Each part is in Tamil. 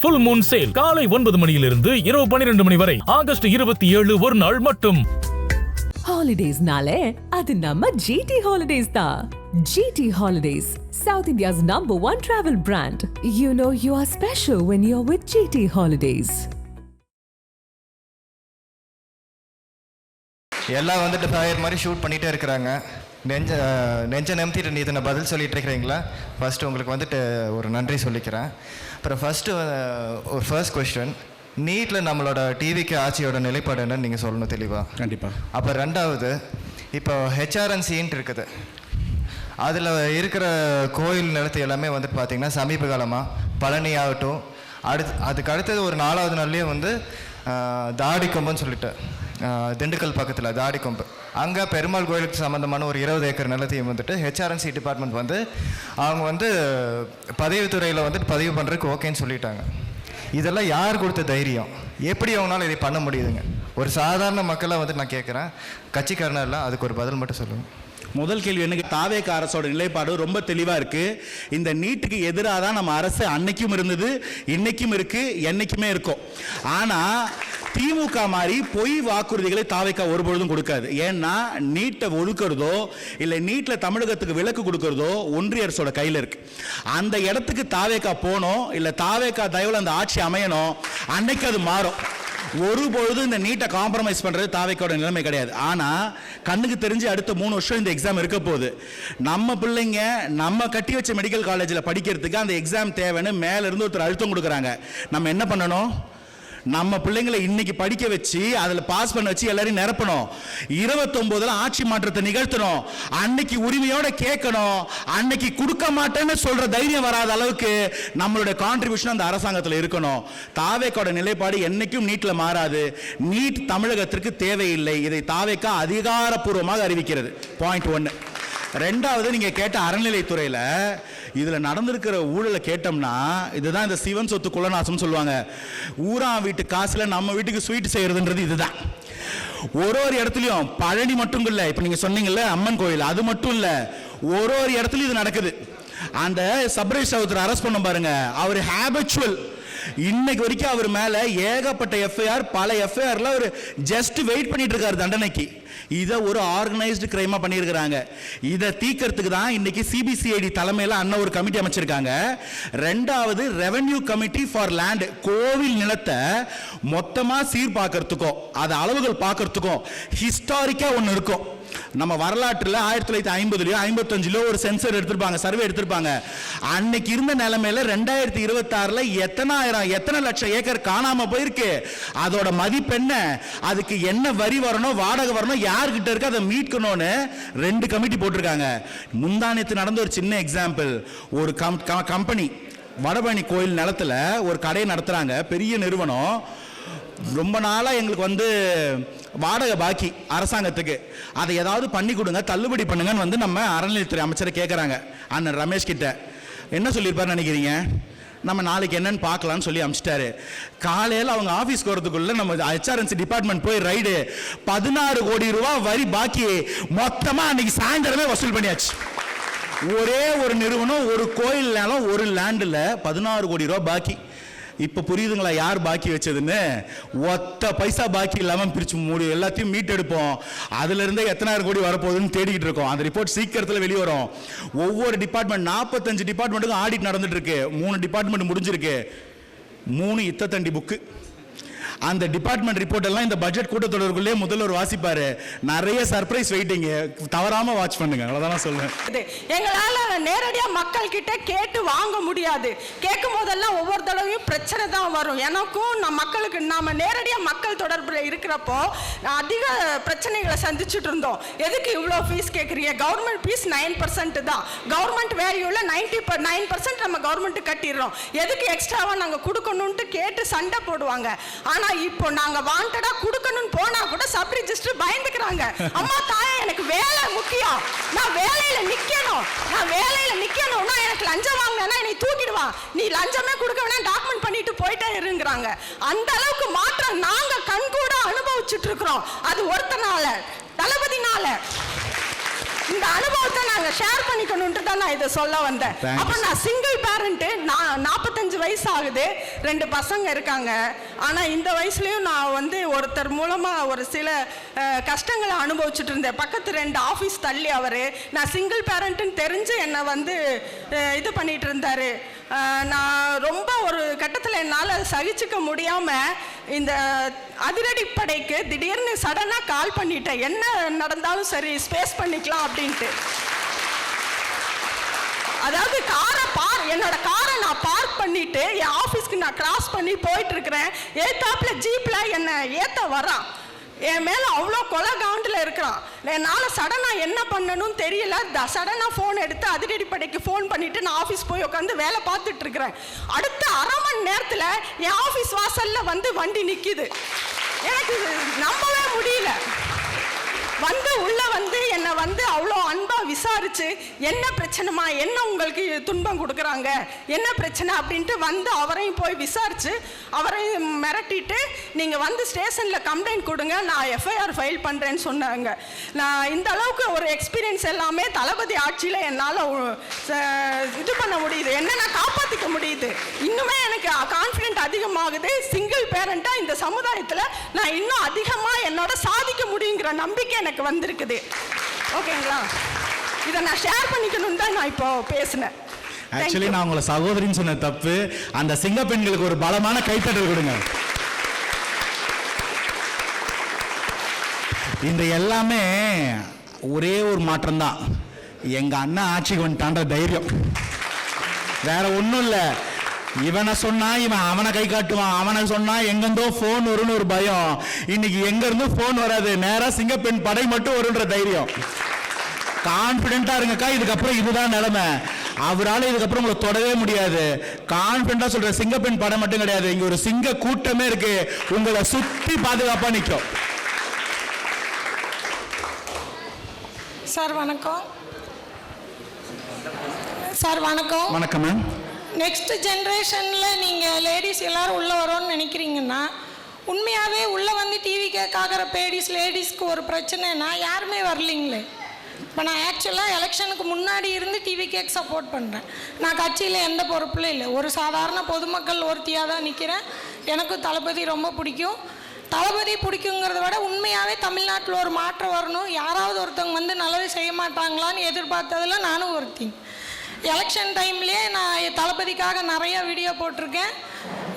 ஃபுல் மூன் சேல் காலை 9 மணியிலிருந்து இரவு 12 மணி வரை ஆகஸ்ட் 27 ஒரு நாள் மட்டும். ஹாலிடேஸ்னாலே அது நம்ம GT Holidays தான். GT Holidays, South India's #1 travel brand. You know you are special when you're with GT Holidays. எல்லாம் வந்துட்டு ஃபயர் மாதிரி ஷூட் பண்ணிகிட்டே இருக்கிறாங்க. நெஞ்ச நிமித்திட்டு நீ இதை பதில் சொல்லிட்டு இருக்கிறீங்களா? ஃபஸ்ட்டு உங்களுக்கு வந்துட்டு ஒரு நன்றி சொல்லிக்கிறேன். அப்புறம் ஃபர்ஸ்ட் கொஸ்டின், நீட்டில் நம்மளோட டிவிக்கு ஆட்சியோட நிலைப்பாடு என்னன்னு நீங்கள் சொல்லணும் தெளிவாக. கண்டிப்பாக. அப்போ ரெண்டாவது, இப்போ HRNCன்ட்டு இருக்குது, அதில் இருக்கிற கோயில் நிலத்து எல்லாமே வந்துட்டு பார்த்திங்கன்னா சமீப காலமாக பழனி ஆகட்டும், அதுக்கு அடுத்தது ஒரு 4வது நாள்லேயே வந்து தாடிக்கொம்புன்னு சொல்லிட்டு திண்டுக்கல் பக்கத்தில் தாடிக்கொம்பு, அங்கே பெருமாள் கோயிலுக்கு சம்மந்தமான ஒரு 20 ஏக்கர் நிலத்தையும் வந்துட்டு HRNC டிபார்ட்மெண்ட் வந்து அவங்க வந்து பதிவுத்துறையில் வந்துட்டு பதிவு பண்ணுறதுக்கு ஓகேன்னு சொல்லிட்டாங்க. இதெல்லாம் யார் கொடுத்த தைரியம்? எப்படி அவங்களால இதை பண்ண முடியுதுங்க? ஒரு சாதாரண மக்களாக வந்துட்டு நான் கேட்குறேன், கட்சிக்காரனா இல்லை, அதுக்கு ஒரு பதில் மட்டும் சொல்லுங்கள். முதல் கேள்வி எனக்கு, தாவேக அரசோட நிலைப்பாடு ரொம்ப தெளிவாக இருக்குது. இந்த நீட்டுக்கு எதிராக தான் நம்ம அரசு அன்னைக்கும் இருந்தது, இன்னைக்கும் இருக்குது, என்னைக்குமே இருக்கும். ஆனால் திமுக மாதிரி பொய் வாக்குறுதிகளை தாவேக ஒருபொழுதும் கொடுக்காது. ஏன்னா நீட்டை ஒழுக்கிறதோ இல்லை நீட்டில் தமிழகத்துக்கு விலக்கு கொடுக்கறதோ ஒன்றிய அரசோட கையில் இருக்கு. அந்த இடத்துக்கு தாவேக போனோம், இல்லை தாவேக தயவுல அந்த ஆட்சி அமையணும், அன்னைக்கு அது மாறும். ஒருபொழுதும் இந்த நீட்டை காம்ப்ரமைஸ் பண்றது தாவேக்கோட நிலைமை கிடையாது. ஆனா கண்ணுக்கு தெரிஞ்சு அடுத்த 3 வருஷம் இந்த எக்ஸாம் இருக்க போகுது. நம்ம பிள்ளைங்க நம்ம கட்டி வச்ச மெடிக்கல் காலேஜில் படிக்கிறதுக்கு அந்த எக்ஸாம் தேவைன்னு மேல இருந்து ஒருத்தர் அழுத்தம் கொடுக்குறாங்க. நம்ம என்ன பண்ணணும்? நம்ம பிள்ளைங்களை இன்னைக்கு படிக்க வச்சு அதில் பாஸ் பண்ண வச்சு எல்லாரையும் நிரப்பணும். 29 ஆட்சி மாற்றத்தை நிகழ்த்தணும். அன்னைக்கு உரிமையோட கேட்கணும். அன்னைக்கு கொடுக்க மாட்டேன்னு சொல்ற தைரியம் வராத அளவுக்கு நம்மளுடைய கான்ட்ரிபியூஷன் அந்த அரசாங்கத்தில் இருக்கணும். தாவேக்கோட நிலைப்பாடு என்னைக்கும் நீட்ல மாறாது. நீட் தமிழகத்திற்கு தேவையில்லை. இதை தாவேக்கா அதிகாரப்பூர்வமாக அறிவிக்கிறது. பாயிண்ட் 1. ரெண்டாவது, நீங்க கேட்ட அறநிலைத்துறையில இதுல நடந்திருக்கிற ஊழலை கேட்டோம்னா, இதுதான் இந்த சிவன் சொத்து குலநாசம் சொல்லுவாங்க. ஊரா வீட்டு காசுல நம்ம வீட்டுக்கு ஸ்வீட் செய்யறதுன்றது இதுதான். ஒரு இடத்துலயும், பழனி மட்டும் இல்ல, இப்ப நீங்க சொன்னீங்கல்ல அம்மன் கோயில், அது மட்டும் இல்ல, ஒரு இடத்துலயும் இது நடக்குது. அந்த சப்ரேஷ் சௌத்ரி அரெஸ்ட் பண்ண பாருங்க, அவர் ஹேபிச்சுவல். இன்னைக்கு வரைக்கும் அவர் மேல ஏகப்பட்ட FIR, பல FIRல அவர் ஜஸ்ட் வெயிட் பண்ணிட்டு இருக்காரு தண்டனைக்கு. இதை ஒரு ஆர்கனைஸ்டு கிரைமா பண்ணியிருக்கிறாங்க. இதை தீக்கிறதுக்கு தான் இன்னைக்கு CBCID தலைமையில் அண்ணன் ஒரு கமிட்டி அமைச்சிருக்காங்க. ரெண்டாவது, ரெவென்யூ கமிட்டி ஃபார் லேண்ட், கோவில் நிலத்தை மொத்தமாக சீர் பார்க்கறதுக்கும் அது அளவுகள் பார்க்கறதுக்கும் ஹிஸ்டாரிக்கா ஒன்று இருக்கும். நம்ம வரலாற்றில் 1950 55 ஒரு சென்சர் எடுத்திருப்பாங்க, சர்வே எடுத்திருப்பாங்க. அன்னைக்கு இருந்த நிலைமையில 2026 எத்தனை லட்சம் ஏக்கர் காணாம போயிருக்கு. அதோட மதிப்பு என்ன, அதுக்கு என்ன வரி வரணும், வாடகை வரணும், யார்கிட்ட இருக்கு, அதை மீட்கணும்னு 2 கமிட்டி போட்டிருக்காங்க. முந்தானத்து நடந்த ஒரு சின்ன எக்ஸாம்பிள், ஒரு கம்பெனி வடபழனி கோயில் நிலத்துல ஒரு கடையை நடத்துறாங்க, பெரிய நிறுவனம். ரொம்ப நாளா எங்களுக்கு வந்து வாடகை பாக்கி அரசாங்கத்துக்கு, அதை ஏதாவது பண்ணி கொடுங்க, தள்ளுபடி பண்ணுங்கன்னு வந்து நம்ம அறநிலையத்துறை அமைச்சரை கேட்குறாங்க. அண்ணன் ரமேஷ் கிட்ட என்ன சொல்லியிருப்பாரு நினைக்கிறீங்க? நம்ம நாளைக்கு என்னன்னு பார்க்கலாம்னு சொல்லி அனுப்பிச்சிட்டாரு. காலையில் அவங்க ஆஃபீஸ்க்கு வரதுக்குள்ள நம்ம HRNC டிபார்ட்மெண்ட் போய் ரைடு, 16 கோடி ரூபாய் வரி பாக்கி மொத்தமாக அன்னைக்கு சாயந்தரமே வசூல் பண்ணியாச்சு. ஒரே ஒரு நிறுவனம், ஒரு கோயில் நிலம், ஒரு லேண்டில் 16 கோடி ரூபாய் பாக்கி. இப்போ புரியுதுங்களா யார் பாக்கி வச்சதுன்னு? ஒத்த பைசா பாக்கி இல்லாமல் பிரிச்சு மூடி எல்லாத்தையும் மீட்டெடுப்போம். அதுல இருந்தே எத்தனாயிரம் கோடி வரப்போகுதுன்னு தேடிக்கிட்டு இருக்கோம். அந்த ரிப்போர்ட் சீக்கிரத்தில் வெளியே வரும். ஒவ்வொரு டிபார்ட்மெண்ட் 45 டிபார்ட்மெண்ட்டுக்கும் ஆடிட் நடந்துட்டு இருக்கு. 3 டிபார்ட்மெண்ட் முடிஞ்சிருக்கு. 3 இத்தத்தண்டி புக்கு. அந்த டிபார்ட்மெண்ட் ரிப்போர்ட் எல்லாம் இந்த பட்ஜெட் கூட்டத்தொடருக்குள்ளே முதல்வர் வாசிப்பாரு. நிறைய சர்ப்ரைஸ் வெயிட்டிங், தவறாம வாட்ச் பண்ணுங்க. அவ்வளவுதான் சொல்லுவேன். எங்களால நேரடியா மக்கள் கிட்ட கேட்டு வாங்க முடியாது. கேட்கும் போதெல்லாம் ஒவ்வொரு தடவையும் பிரச்சனை தான் வரும். எனக்கும் மக்களுக்கு நாம நேரடியா மக்கள் தொடர்புல இருக்கிறப்போ அதிக பிரச்சனைகளை சந்திச்சுட்டு இருந்தோம். எதுக்கு இவ்வளோ ஃபீஸ் கேட்குறீங்க? கவர்மெண்ட் ஃபீஸ் 9% தான். கவர்மெண்ட் வேல்யூல 99% நம்ம கவர்மெண்ட் கட்டிடுறோம். எதுக்கு எக்ஸ்ட்ராவா நாங்க கொடுக்கணும்னு கேட்டு சண்டை போடுவாங்க. ஆனா இப்போ நாங்க வாண்டடா கொடுக்கணும்னு போனா கூட சப் ரிஜிஸ்டர் பயந்துக்கிறாங்க. அம்மா தாயே, எனக்கு வேலை முக்கியம், நான் வேலையில நிக்கணும்னா எனக்கு லஞ்சம் வாங்கினா என்னை தூக்கிடுவான், நீ லஞ்சமே கொடுக்க வேணா டாக்குமெண்ட் பண்ணிட்டு போயிட்டே இருங்கிறாங்க. அந்த அளவுக்கு மாற்றம் நாங்க கண்கூட அனுபவிச்சுட்டு இருக்கிறோம். அது ஒருத்தனால, தளபதினால. இந்த அனுபவத்தை நாங்கள் ஷேர் பண்ணிக்கணுன்ட்டு தான் நான் இதை சொல்ல வந்தேன். Thanks. அப்போ நான் சிங்கிள் பேரண்ட்டு, நான் 45 வயசு ஆகுது, 2 பசங்க இருக்காங்க. ஆனால் இந்த வயசுலேயும் நான் வந்து ஒருத்தர் மூலமாக ஒரு சில கஷ்டங்களை அனுபவிச்சுட்டு இருந்தேன். பக்கத்து 2 ஆஃபீஸ் தள்ளி அவர், நான் சிங்கிள் பேரண்ட்டுன்னு தெரிஞ்சு என்னை வந்து இது பண்ணிட்டு இருந்தார். நான் ரொம்ப ஒரு கட்டத்தில் என்னால் சகிச்சுக்க முடியாமல் இந்த அதிரடிப்படைக்கு திடீர்னு சடனாக கால் பண்ணிட்டேன். என்ன நடந்தாலும் சரி ஸ்பேஸ் பண்ணிக்கலாம் அப்படின்ட்டு. அதாவது என்னோட காரை நான் பார்க் பண்ணிட்டு என் ஆஃபீஸ்க்கு நான் கிராஸ் பண்ணி போயிட்டு இருக்கிறேன். ஏத்தாப்புல ஜீப்பில் என்னை ஏற்ற வரான். என் மேலே அவ்வளோ கொலை காண்டில் இருக்கிறான். என்னால் சடனாக என்ன பண்ணணும்னு தெரியல. சடனாக ஃபோன் எடுத்து அதிரடிப்படைக்கு ஃபோன் பண்ணிவிட்டு நான் ஆஃபீஸ் போய் உட்காந்து வேலை பார்த்துட்டு இருக்கிறேன். அடுத்த அரை மணி நேரத்தில் என் ஆஃபீஸ் வாசலில் வந்து வண்டி நிற்கிது. எனக்கு நம்பவே முடியல. உள்ள வந்து என்னை வந்து அவ்வளோ அன்பாக விசாரிச்சு என்ன பிரச்சனைமா, என்ன உங்களுக்கு துன்பம் கொடுக்குறாங்க, என்ன பிரச்சனை அப்படின்ட்டு வந்து அவரையும் போய் விசாரிச்சு அவரையும் மிரட்டிட்டு நீங்கள் வந்து ஸ்டேஷனில் கம்ப்ளைண்ட் கொடுங்க, நான் எஃப்ஐஆர் ஃபைல் பண்ணுறேன்னு சொன்னாங்க. நான் இந்த அளவுக்கு ஒரு எக்ஸ்பீரியன்ஸ் எல்லாமே தளபதி ஆட்சியில் என்னால் இது பண்ண முடியுது, என்ன நான் காப்பாற்றிக்க முடியுது. இன்னுமே எனக்கு கான்ஃபிடென்ட் அதிகமாகுது. சிங்கிள் பேரண்ட்டாக இந்த சமுதாயத்தில் நான் இன்னும் அதிகமாக என்னோட சாதிக்க முடியுங்கிற நம்பிக்கை எனக்கு வந்திருக்குது. ஓகேங்களா? இதை நான் ஷேர் பண்ணிக்கணும்னு தான் நான் இப்போ பேசினேன். ஆக்சுவலி நான் உங்களை சகோதரின்னு சொன்ன தப்பு. அந்த சிங்க பெண்களுக்கு ஒரு பலமான கைத்தட்டல் கொடுங்க. இந்த எல்லாமே ஒரே ஒரு மாற்றம் தான், எங்க அண்ணன் ஆட்சிக்கு வந்துட்டான்ற தைரியம். வேற ஒன்றும் இல்லை. இவனை சொன்னா இவன் அவனை கை காட்டுவான், அவனை சொன்னா எங்கிருந்தோ போன் வரும்னு ஒரு பயம். இன்னைக்கு எங்க இருந்து போன் வராது, நேரா சிங்கப்பெண் படை மட்டும் வரும்ன்ற தைரியம். கான்பிடென்டா இருங்கக்கா, இதுக்கப்புறம் இதுதான் நிலைமை. அவரால் இதுக்கப்புறம் உங்களை தொடவே முடியாது. கான்பிடென்டா சொல்ற சிங்கப்பெண் படை மட்டும் கிடையாது, இங்க ஒரு சிங்க கூட்டமே இருக்கு, உங்களை சுத்தி பாதுகாப்பா நிற்கும். சார் வணக்கம். சார் வணக்கம். வணக்கம் மேம். நெக்ஸ்ட் ஜென்ரேஷனில் நீங்கள் லேடிஸ் எல்லோரும் உள்ளே வரோன்னு நினைக்கிறீங்கன்னா, உண்மையாகவே உள்ளே வந்து டிவி கேட்காகிற லேடிஸ்க்கு ஒரு பிரச்சனைனா யாருமே வரலிங்களே. இப்போ நான் ஆக்சுவலாக எலெக்ஷனுக்கு முன்னாடி இருந்து டிவி கேக் சப்போர்ட் பண்ணுறேன். நான் கட்சியில் எந்த பொறுப்புலையும் இல்லை, ஒரு சாதாரண பொதுமக்கள் ஒருத்தியாக தான் நிற்கிறேன். எனக்கும் தளபதி ரொம்ப பிடிக்கும். தளபதி பிடிக்குங்கிறத விட உண்மையாகவே தமிழ்நாட்டில் ஒரு மாற்றம் வரணும், யாராவது ஒருத்தவங்க வந்து நல்லது செய்ய மாட்டாங்களான்னு எதிர்பார்த்ததில் நானும் ஒருத்தி. எலெக்ஷன் டைம்லேயே நான் தளபதிக்காக நிறைய வீடியோ போட்டிருக்கேன்.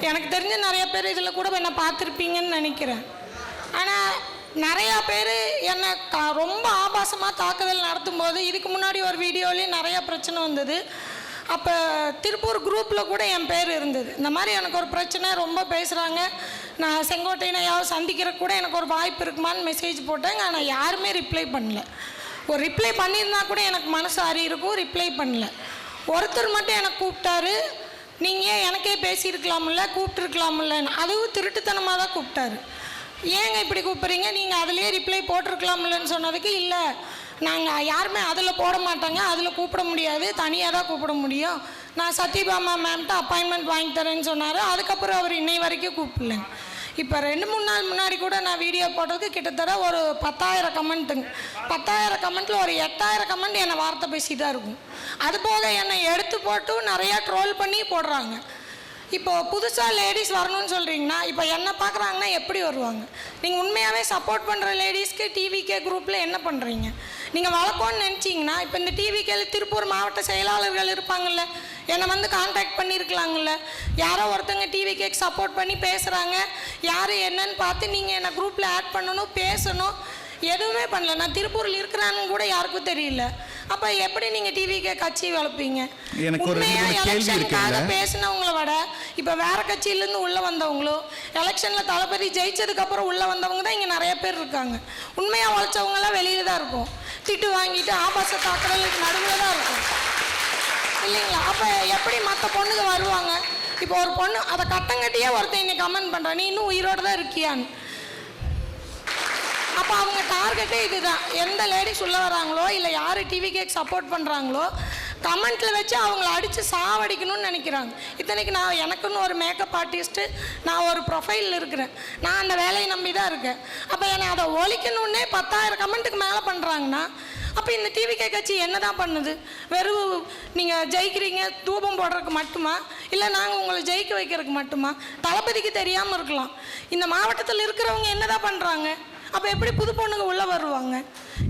எனக்கு தெரிஞ்ச நிறைய பேர் இதில் கூட என்னை பார்த்துருப்பீங்கன்னு நினைக்கிறேன். ஆனால் நிறையா பேர் என்னை ரொம்ப ஆபாசமாக தாக்குதல் நடத்தும் போது, இதுக்கு முன்னாடி ஒரு வீடியோலேயும் நிறையா பிரச்சனை வந்தது. அப்போ திருப்பூர் குரூப்பில் கூட என் பேர் இருந்தது. இந்த மாதிரி எனக்கு ஒரு பிரச்சனை ரொம்ப பேசுகிறாங்க, நான் செங்கோட்டையனையாவது சந்திக்கிறதுக்கு கூட எனக்கு ஒரு வாய்ப்பு இருக்குமான்னு மெசேஜ் போட்டேங்க. ஆனால் யாருமே ரிப்ளை பண்ணல. ஒரு ரிப்ளை பண்ணியிருந்தா கூட எனக்கு மனசு அறி இருக்கும், ரிப்ளை பண்ணல. ஒருத்தர் மட்டும் எனக்கு கூப்பிட்டாரு, நீங்கள் எனக்கே பேசியிருக்கலாமில்ல, கூப்பிட்டுருக்கலாமில்லன்னு. அதுவும் திருட்டுத்தனமாக தான் கூப்பிட்டாரு. ஏங்க இப்படி கூப்பிட்றீங்க, நீங்கள் அதிலே ரிப்ளை போட்டிருக்கலாமில்லன்னு சொன்னதுக்கு, இல்லை நாங்கள் யாருமே அதில் போட மாட்டாங்க, அதில் கூப்பிட முடியாது, தனியாக தான் கூப்பிட முடியும், நான் சத்யபாமா மேம்கிட்ட அப்பாயின்மெண்ட் வாங்கி தரேன்னு சொன்னார். அதுக்கப்புறம் அவர் இன்னை வரைக்கும் கூப்பிடலைங்க. இப்போ 2-3 நாள் முன்னாடி கூட நான் வீடியோ போட்டதுக்கு கிட்டத்தட்ட ஒரு 10,000 கமெண்ட்டுங்க. 10,000 கமெண்ட்டில் ஒரு 8,000 கமெண்ட் என்னை வார்த்தை பேசி தான் இருக்கும். அதுபோக என்னை எடுத்து போட்டு நிறையா ட்ரோல் பண்ணி போடுறாங்க. இப்போது புதுசாக லேடிஸ் வரணும்னு சொல்கிறீங்கன்னா, இப்போ என்ன பார்க்குறாங்கன்னா எப்படி வருவாங்க? நீங்கள் உண்மையாகவே சப்போர்ட் பண்ணுற லேடிஸ்க்கு டிவிகே குரூப்பில் என்ன பண்ணுறீங்க? நீங்கள் வளர்க்கணும்னு நினச்சிங்கன்னா, இப்போ இந்த டிவிகேல திருப்பூர் மாவட்ட செயலாளர்கள் இருப்பாங்கள்ல, என்னை வந்து கான்டாக்ட் பண்ணியிருக்கலாங்கள்ல. யாரோ ஒருத்தங்க டிவிகேக்கு சப்போர்ட் பண்ணி பேசுகிறாங்க, யார் என்னன்னு பார்த்து நீங்கள் என்னை குரூப்பில் ஆட் பண்ணணும், பேசணும். எதுவுமே பண்ணல. நான் திருப்பூரில் இருக்கிறான்னு கூட யாருக்கும் தெரியல. அப்போ எப்படி நீங்கள் டிவிகே கட்சி வளர்ப்பீங்க? எனக்கு ஒரு எலெக்ஷனுக்காக பேசினவங்களை விட இப்போ வேற கட்சியிலேருந்து உள்ளே வந்தவங்களோ, எலெக்ஷனில் தளபதி ஜெயிச்சதுக்கப்புறம் உள்ளே வந்தவங்க தான் இங்கே நிறைய பேர் இருக்காங்க. உண்மையாக உழைச்சவங்களாம் வெளியில் தான் இருக்கும், திட்டு வாங்கிட்டு ஆபாச தாக்குதலுக்கு நடுவில் தான் இருக்கும் இல்லைங்களா? அப்போ எப்படி மற்ற பொண்ணுங்க வருவாங்க? இப்போ ஒரு பொண்ணு அதை கட்டங்கட்டியே ஒருத்தன் இன்னைக்கு கமெண்ட் பண்ணுறான், நீ இன்னும் உயிரோடு தான் இருக்கியான்னு. அப்போ அவங்க டார்கெட்டே இதுதான். எந்த லேடிஸ் உள்ளே வராங்களோ, இல்லை யார் டிவிகேக்கு சப்போர்ட் பண்ணுறாங்களோ, கமெண்ட்டில் வச்சு அவங்கள அடித்து சாவடிக்கணும்னு நினைக்கிறாங்க. இத்தனைக்கு நான் எனக்குன்னு ஒரு மேக்கப் ஆர்டிஸ்ட்டு, நான் ஒரு ப்ரொஃபைலில் இருக்கிறேன், நான் அந்த வேலையை நம்பி தான் இருக்கேன். அப்போ என்னை அதை ஒழிக்கணுன்னே 10,000 கமெண்ட்டுக்கு மேலே பண்ணுறாங்கன்னா, அப்போ இந்த டிவிகே கட்சி என்ன தான் பண்ணுது? வெறும் நீங்கள் ஜெயிக்கிறீங்க தூபம் போடுறதுக்கு மட்டுமா, இல்லை நாங்கள் உங்களை ஜெயிக்க வைக்கிறதுக்கு மட்டுமா? தளபதிக்கு தெரியாமல் இருக்கலாம். இந்த மாவட்டத்தில் இருக்கிறவங்க என்ன தான் பண்ணுறாங்க? அப்போ எப்படி புது பொண்ணுங்க உள்ளே வருவாங்க?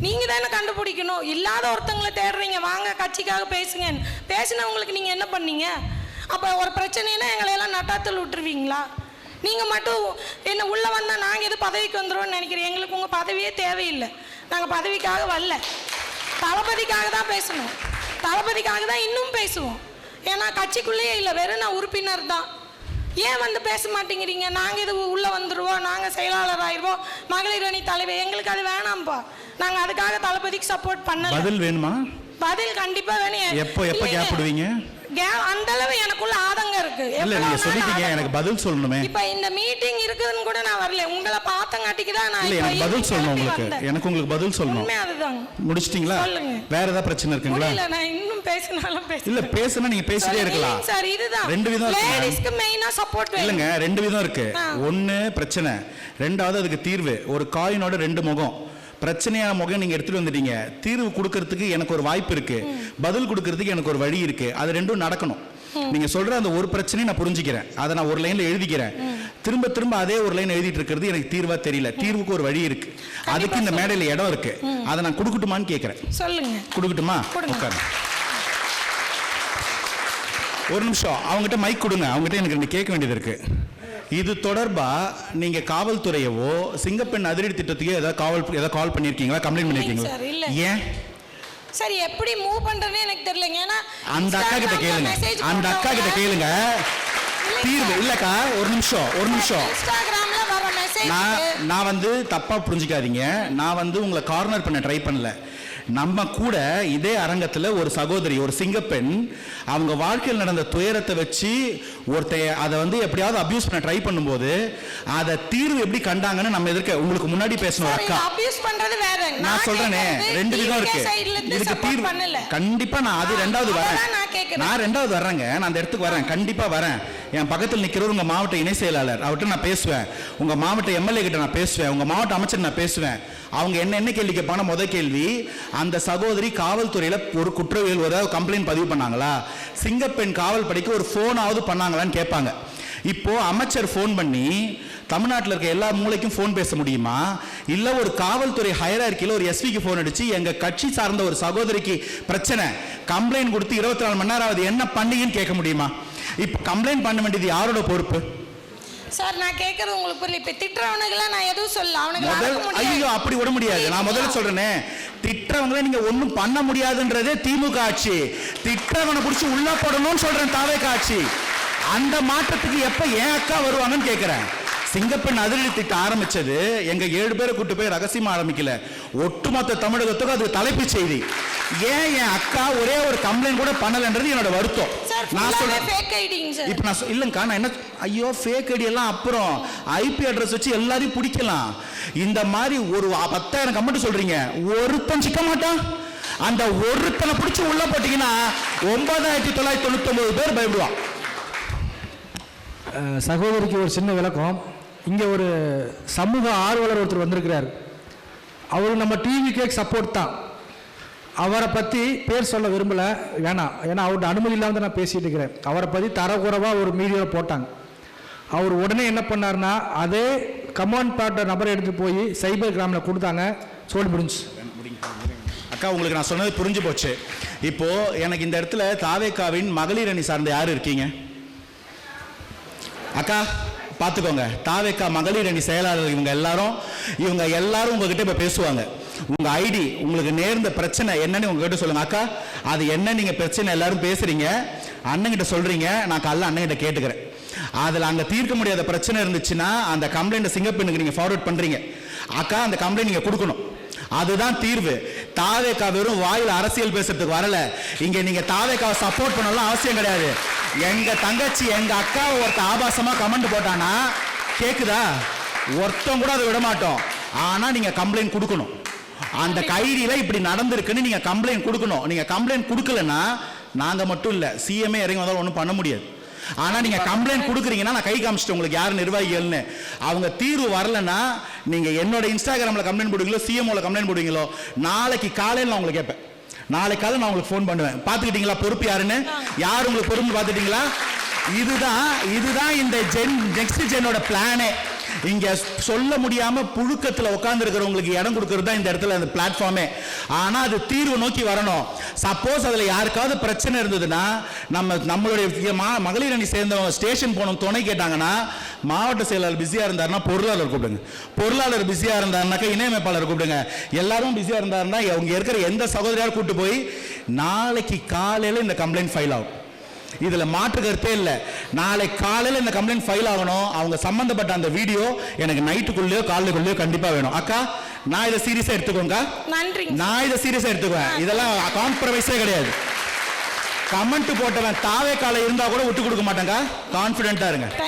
நீங்கள் தானே கண்டுபிடிக்கணும். இல்லாத ஒருத்தங்களை தேடுறீங்க, வாங்க கட்சிக்காக பேசுங்க. பேசினவங்களுக்கு நீங்கள் என்ன பண்ணீங்க? அப்போ ஒரு பிரச்சனைனா எங்களையெல்லாம் நட்டாத்தில் விட்டுருவீங்களா? நீங்கள் மட்டும் என்ன உள்ளே வந்தால் நாங்கள் எது பதவிக்கு வந்துடுவோம்னு நினைக்கிறேன். எங்களுக்கு உங்கள் பதவியே தேவையில்லை. நாங்கள் பதவிக்காக வரல, தளபதிக்காக தான் பேசணும். தளபதிக்காக தான் இன்னும் பேசுவோம். ஏன்னா கட்சிக்குள்ளேயே இல்லை, வெறும் நான் உறுப்பினர் தான். ஏன் வந்து பேச மாட்டேங்கிறீங்க? நாங்கள் இது உள்ளே வந்துடுவோம், நாங்கள் செயலாளர் ஆயிடுவோம், மகளிர் அணி தலைவர், எங்களுக்கு அது வேணாம்ப்பா. நாங்கள் அதுக்காக தளபதிக்கு சப்போர்ட் பண்ணல. பதில் வேணுமா? பதில் கண்டிப்பா வேணும். எப்போ கேப் விடுவீங்க? அந்த அளவு எனக்குள்ள ஆதங்கம் இருக்கு. இல்ல நீங்க சொல்லிட்டீங்க, எனக்கு பதில் சொல்லணுமே. இப்ப இந்த மீட்டிங் இருக்குதுன்னு கூட நான் வரல, உங்களை பார்த்தங்காட்டிக்கு தான் நான். இல்ல எனக்கு பதில் சொல்லணும் உங்களுக்கு, எனக்கு உங்களுக்கு பதில் சொல்லணும். உண்மை அதுதான். முடிச்சிட்டீங்களா? வேற ஏதாவது பிரச்சனை இருக்குங்களா? இல்ல நான் இன்னும் பேசினாலும் இல்ல பேசினா நீங்க பேசிட்டே இருக்கலாம் சார். இதுதான் ரெண்டு விதம் இருக்கு. லேடிஸ்க்கு மெயினா சப்போர்ட் வேணும். இல்லங்க ரெண்டு விதம் இருக்கு. ஒன்னு பிரச்சனை, ரெண்டாவது அதுக்கு தீர்வு. ஒரு காயினோட ரெண்டு முகம். பிரச்சனையான முகம் நீங்க எடுத்துட்டு வந்துட்டீங்க, தீர்வு கொடுக்கறதுக்கு எனக்கு ஒரு வாய்ப்பு இருக்கு, பதில் கொடுக்கறதுக்கு எனக்கு ஒரு வழி இருக்கு. அது ரெண்டும் நடக்கணும். நீங்க சொல்ற அந்த ஒரு பிரச்சனையை நான் புரிஞ்சுக்கிறேன், அதை நான் ஒரு லைன்ல எழுதிக்கிறேன். திரும்ப திரும்ப அதே ஒரு லைன் எழுதிட்டு இருக்கிறது எனக்கு தீர்வா தெரியல. தீர்வுக்கு ஒரு வழி இருக்கு, அதுக்கு இந்த மேடையில இடம் இருக்கு. அதை நான் கொடுக்கட்டுமான்னு கேட்கிறேன். சொல்லுங்க. கொடுக்கட்டுமா? உட்காருங்க. ஒரு நிமிஷம் அவங்ககிட்ட மைக் கொடுங்க, அவங்ககிட்ட எனக்கு ரெண்டு கேட்க வேண்டியது இருக்கு. இது தொடர்பா நீங்க காவல்துறையவோ சிங்கப்பெண் அதிரடி திட்டத்துக்கு ஏதாவது கால் பண்ணிருக்கீங்களா, கம்ப்ளைண்ட் பண்ணிருக்கீங்களா? ஏன் சரி எப்படி மூவ் பண்றதுன்னு எனக்கு தெரியலங்க. ஏன்னா அந்த அக்கா கிட்ட கேளுங்க, அந்த அக்கா கிட்ட கேளுங்க தீர்வு. இல்லக்கா ஒரு நிமிஷம் இன்ஸ்டாகிராம்ல வர மெசேஜ் நான் வந்து தப்பா புரிஞ்சுக்காதீங்க. நான் வந்து உங்களை கார்னர் பண்ண ட்ரை பண்ணல. நம்ம கூட இதே அரங்கத்தில் ஒரு சகோதரி, ஒரு சிங்கப்பெண், அவங்க வாழ்க்கையில் நடந்த துயரத்தை வச்சு அதை வந்து எப்படியாவது அபியூஸ் பண்ண ட்ரை பண்ணும்போது அதை தீர்வு எப்படி கண்டாங்கன்னு நம்ம எதிர்க்க உங்களுக்கு முன்னாடி பேசணும். அக்கா அபியூஸ் பண்றது வேற, நான் சொல்றேனே ரெண்டு விதம் இருக்கு. இதுக்கு தீர்வு கண்டிப்பா நான் அது ரெண்டாவது வரேன். நான் ரெண்டாவது வர்றேங்க, நான் அந்த இடத்துக்கு வரேன், கண்டிப்பா வரேன். என் பக்கத்தில் நிற்கிறவர் உங்க மாவட்ட இணை செயலாளர், அவர்கிட்ட நான் பேசுவேன். உங்க மாவட்ட எம்எல்ஏ கிட்ட நான் பேசுவேன், உங்க மாவட்ட அமைச்சர் நான் பேசுவேன். அவங்க என்ன கேள்வி கேட்பான முதல் கேள்வி, அந்த சகோதரி காவல்துறையில ஒரு குற்றவியல் ஒரு கம்ப்ளைண்ட் பதிவு பண்ணாங்களா, சிங்கப்பெண் காவல் படைக்கு ஒரு போனாவது பண்ணாங்களான்னு கேட்பாங்க. இப்போ அமைச்சர் போன் பண்ணி தமிழ்நாட்டில் இருக்க எல்லா மூளைக்கும் போன் பேச முடியுமா? இல்ல ஒரு காவல்துறை ஹையரார்க்கில ஒரு எஸ்பிக்கு போன் அடிச்சு எங்க கட்சி சார்ந்த ஒரு சகோதரிக்கு பிரச்சனை கம்ப்ளைண்ட் கொடுத்து 24 மணி நேரம் ஆகுது என்ன பண்ணீங்கன்னு கேட்க முடியுமா? இப்ப கம்ப்ளைண்ட் பண்ண வேண்டியது யாரோட பொறுப்பு? சார் நான் கேட்கறது உங்களுக்கு புரியல. இப்ப திட்டுறவனுக்கு நான் எதுவும் சொல்ல, அவனுக்கு ஐயோ அப்படி விட முடியாது. நான் முதல்ல சொல்றேனே, திட்டுறவங்கள நீங்க ஒண்ணும் பண்ண முடியாதுன்றதே திமுக ஆட்சி. திட்டுறவனை பிடிச்சி உள்ள போடணும்னு சொல்றேன் தாவேக ஆட்சி. அந்த மாற்றத்துக்கு எப்ப ஏன் அக்கா வருவாங்கன்னு கேட்கிறேன். சிங்கப்பெண் அதிரடி திட்டம் ஆரம்பிச்சது எங்க 7 பேரை கூட்டு போய் ரகசியமா ஆரம்பிக்கல, ஒட்டுமொத்த தமிழகத்துக்கும் அது தலைப்பு செய்தி. ஏன் என் அக்கா ஒரே ஒரு கம்ப்ளைண்ட் கூட பண்ணலன்றது என்னோட வருத்தம். நான் சொல்றேன் இப்ப நான் இல்லங்கா, நான் என்ன ஐயோ ஃபேக் ஐடி எல்லாம் அப்புறம் ஐபி அட்ரஸ் வச்சு எல்லாரையும் பிடிக்கலாம். இந்த மாதிரி ஒரு 10,000 கமெண்ட் சொல்றீங்க, ஒருத்தன் சிக்க மாட்டான். அந்த ஒருத்தனை பிடிச்சி உள்ள போட்டீங்கன்னா 9,999 பேர் பயப்படுவான். சகோதரிக்கு ஒரு சின்ன விளக்கம். இங்கே ஒரு சமூக ஆர்வலர் ஒருத்தர் வந்திருக்கிறார். அவர் நம்ம டிவிக்கே சப்போர்ட் தான். அவரை பற்றி பேர் சொல்ல விரும்பலை, வேணாம், ஏன்னா அவரோட அனுமதி இல்லாமல் நான் பேசிகிட்டு இருக்கிறேன். அவரை பற்றி தரக்குறைவாக ஒரு மீடியாவில் போட்டாங்க. அவர் உடனே என்ன பண்ணார்னா அதே கமாண்ட் பாட்ட நபரை எடுத்து போய் சைபர் கிராமில் கொடுத்தாங்க. சொல்லி முடிஞ்சு. அக்கா உங்களுக்கு நான் சொன்னது புரிஞ்சு போச்சு. இப்போ எனக்கு இந்த இடத்துல தாவேகாவின் மகளிர் அணி சார்ந்த யார் இருக்கீங்க? அக்கா பார்த்துக்கோங்க, தாவேகா மகளிர் அணி செயலாளர் இவங்க எல்லாரும் உங்ககிட்ட இப்போ பேசுவாங்க. உங்க ஐடி, உங்களுக்கு நேர்ந்த பிரச்சனை என்னன்னு உங்ககிட்ட சொல்லுங்க. அக்கா அது என்ன நீங்க பிரச்சனை எல்லாரும் பேசுறீங்க, அண்ணன்கிட்ட சொல்றீங்க, நான் காலைல அண்ணன்கிட்ட கேட்டுக்கிறேன். அதில் அங்கே தீர்க்க முடியாத பிரச்சனை இருந்துச்சுன்னா அந்த கம்ப்ளைண்ட் சிங்கப்பெண்ணுக்கு நீங்கள் ஃபார்வர்ட் பண்ணுறீங்க. அக்கா அந்த கம்ப்ளைண்ட் நீங்கள் கொடுக்கணும், அதுதான் தீர்வு. தாவேகா வெறும் வாயில் அரசியல் பேசுறதுக்கு வரல. இங்க நீங்க தாவேகாவை சப்போர்ட் பண்ணலாம் அவசியம் கிடையாது. எங்க தங்கச்சி எங்க அக்கா ஒருத்த ஆபாசமா கமெண்ட் போட்டானா கேக்குதா? ஒருத்தம் கூட அதை விட மாட்டோம். ஆனா நீங்க கம்ப்ளைண்ட் கொடுக்கணும். அந்த கைடியில இப்படி நடந்திருக்குன்னு நீங்க கம்ப்ளைண்ட் கொடுக்கணும். நீங்க கம்ப்ளைண்ட் கொடுக்கலன்னா நாங்க மட்டும் இல்ல, சிஎம்ஏ இறங்கி வந்தாலும் ஒன்றும் பண்ண முடியாது. ஆனா நீங்க கம்ப்ளைண்ட் கொடுக்குறீங்கன்னா நான் கை காமிச்சிட்டு உங்களுக்கு யார் நிர்வாகிகள்னு. அவங்க தீர்வு வரலன்னா நீங்க என்னோட இன்ஸ்டாகிராம்ல கம்ப்ளைண்ட் போடுவீங்களோ, சிஎம்ஓல கம்ப்ளைண்ட் போடுவீங்களோ, நாளைக்கு காலையில் நான் உங்களுக்கு கேட்பேன். நாளைக்கு காலையில் நான் உங்களுக்கு ஃபோன் பண்ணுவேன். பார்த்துக்கிட்டீங்களா பொறுப்பு யாருன்னு? யார் உங்களுக்கு பொறுப்பு பார்த்துட்டீங்களா? இதுதான் இந்த நெக்ஸ்ட் ஜெனோட பிளானே. இங்க சொல்ல முடியாம புழுக்கத்துல உட்கார்ந்து இருக்கிறவங்களுக்கு இடம் கொடுக்கிறது தான் இந்த இடத்துல அந்த பிளாட்ஃபார்மே. ஆனா அது தீர்வு நோக்கி வரணும். சப்போஸ் அதுல யாருக்காவது பிரச்சனை இருந்ததுன்னா நம்மளுடைய மகளிர் அணி சேர்ந்தவங்க ஸ்டேஷன் போகணும் துணை கேட்டாங்கன்னா மாவட்ட செயலாளர் பிஸியா இருந்தாருன்னா பொருளாளர் கூப்பிடுங்க, பொருளாளர் பிஸியா இருந்தாருனாக்கா இணையமைப்பாளர் கூப்பிடுங்க, எல்லாரும் பிஸியா இருந்தாருன்னா அவங்க இருக்கிற எந்த சகோதரியாரும் கூட்டு போய் நாளைக்கு காலையில இந்த கம்ப்ளைண்ட் ஃபைல் ஆகும். இதுல மாற்று கருத்தே இல்லை. நாளை காலையில் இந்த கம்ப்ளைண்ட் ஃபைல் ஆகணும். அவங்க சம்பந்தப்பட்ட அந்த வீடியோ எனக்கு நைட்டுக்குள்ளேயோ காலைக்குள்ளேயோ கண்டிப்பா வேணும். அக்கா நான் இதை சீரியஸா எடுத்துக்கோங்க. நன்றி. நான் இதை சீரியஸா எடுத்துக்குவேன். இதெல்லாம் காம்ப்ரமைஸே கிடையாது. கமெண்ட் போட்டவன் தாவே காலை இருந்தா கூட விட்டு கொடுக்க மாட்டேங்க. கான்பிடென்ட்டா இருங்க.